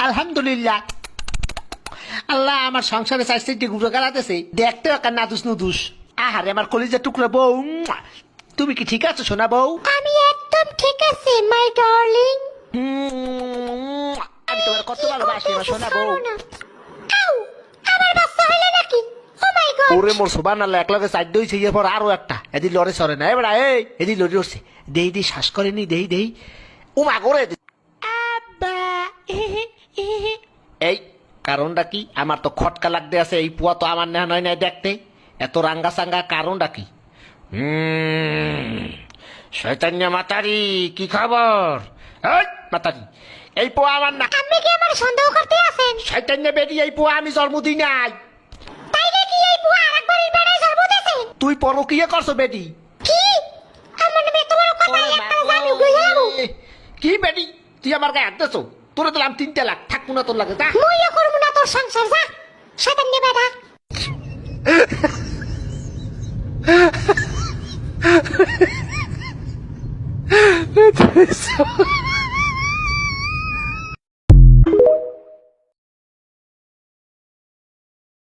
আলহামদুলিল্লাহ। আল্লাহ আমার সংসারে চাইতে গুঁড়ো গালাতেছে, দেখতে একটা নাদুস নুদুস। আহারে আমার কলিজার টুকরা বউ, তুমি কি ঠিক আছো সোনা বউ? আমি একদম ঠিক আছি মাই ডার্লিং। আমি তোমার কত ভালোবাসি আমার সোনা বউ। আউ, আমার বাচ্চা হইলো নাকি? ও মাই গড। ওরে মোর সোবান আল্লাহ, এক লগে চার দইছে, এরপর আরো একটা এদি লড়ে সরে না এবার এদি লড়ে উঠছে, দেহি দেহি শ্বাস করেনি, দেহি দেহি উমা করে আব্বা। এই কারণটা কি? আমার তো খটকা লাগতে আছে, এই পুয়া তো আমার নেহা নয় নাই দেখতে, এত রাঙ্গা সাঙ্গা কারণটা কি? শয়তান্য মাতারি, কি খবর? এই মাতারি, এই পোয়া আমার না। আপনি কি আমার সন্দেহ করতে আছেন? শয়তান্য বেরি, এই পোয়া আমি জন্ম দিই নাই। তাই নাকি? এই বুয়া আরেকবারের বেড়ায় জন্ম দিয়েছে? তুই পরকিয়া করছো বেটি? কি? আমার নামে এত বড় কথা, একটা জানি গইয়া যাবো। কি বেটি, তুই আমার গায়ে হাত দিছো? তোরে দিলাম 3 লাখ, থাকবো না তোর লাগে, যা। মুইও করবো না তোর সংসার, যা শয়তান নে বেটা।